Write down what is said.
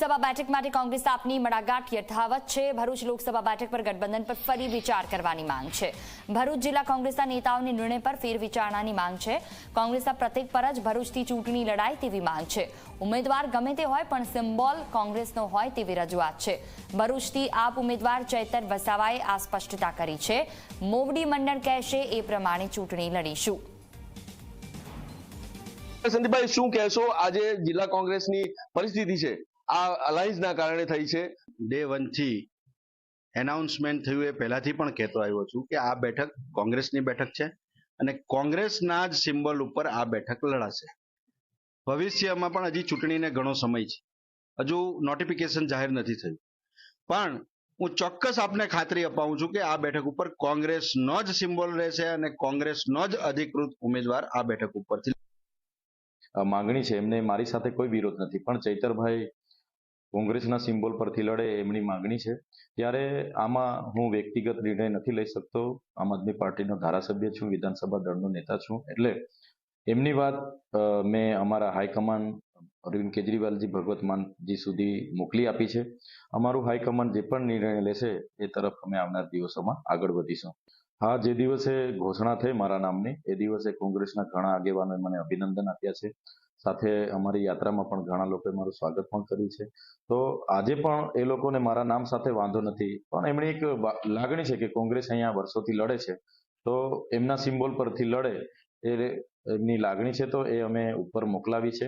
લોકસભા બેઠક માટે કોંગ્રેસ આપની મડાગાંઠ યથાવત છે। ભરૂચ લોકસભા બેઠક પર ગઠબંધન પર ફરી વિચાર કરવાની માંગ છે। ભરૂચ જિલ્લા કોંગ્રેસના નેતાઓની નિર્ણય પર ફેરવિચારણાની માંગ છે। કોંગ્રેસના પ્રતિક પર જ ભરૂચથી ચૂંટણી લડાય તેવી માંગ છે। ઉમેદવાર ગમે તે હોય પણ સિમ્બોલ કોંગ્રેસનો હોય તેવી રજૂઆત છે। ભરૂચથી આપ ઉમેદવાર ચૈતર વસાવાએ આ સ્પષ્ટતા કરી છે। મોવડી મંડળ કહેશે એ પ્રમાણે ચૂંટણી લડીશું। સંદીપભાઈ, શું કહેશો? આજે જિલ્લા કોંગ્રેસની પરિસ્થિતિ છે આ અલાયન્સના કારણે થઈ છે। ડે 1 થી એનાઉન્સમેન્ટ થયું એ પહેલાથી પણ કહેતો આવ્યો છું કે આ બેઠક કોંગ્રેસની બેઠક છે અને કોંગ્રેસના જ સિમ્બોલ ઉપર આ બેઠક લડાશે। ભવિષ્યમાં પણ હજી ચૂંટણીને ઘણો સમય છે, હજુ નોટિફિકેશન જાહેર નથી થયું, પણ હું ચોક્કસ આપને ખાતરી અપાવું છું કે આ બેઠક ઉપર કોંગ્રેસનો જ સિમ્બોલ રહેશે અને કોંગ્રેસનો જ અધિકૃત ઉમેદવાર આ બેઠક ઉપરથી માંગણી છે। એમને મારી સાથે કોઈ વિરોધ નથી, પણ ચૈતરભાઈ કોંગ્રેસના સિમ્બોલ પરથી લડે એમની માંગણી છે। ત્યારે આમાં હું વ્યક્તિગત નિર્ણય નથી લઈ શકતો। આમ આદમી પાર્ટીનો ધારાસભ્ય છું, વિધાનસભા દળનો નેતા છું, એટલે એમની વાત મેં અમારા હાઈકમાન્ડ અરવિંદ કેજરીવાલજી ભગવત માનજી સુધી મોકલી આપી છે। અમારું હાઈકમાન્ડ જે પણ નિર્ણય લેશે એ તરફ અમે આવનાર દિવસોમાં આગળ વધીશું। હા, જે દિવસે ઘોષણા થઈ મારા નામની એ દિવસે કોંગ્રેસના ઘણા આગેવાનોએ મને અભિનંદન આપ્યા છે, સાથે અમારી યાત્રામાં પણ ઘણા લોકોએ મારું સ્વાગત પણ કર્યું છે। તો આજે પણ એ લોકોને મારા નામ સાથે વાંધો નથી, પણ એમની એક લાગણી છે કે કોંગ્રેસ અહીંયા વર્ષોથી લડે છે, તો એમના સિમ્બોલ પરથી લડે એ એમની લાગણી છે, તો એ અમે ઉપર મોકલાવી છે।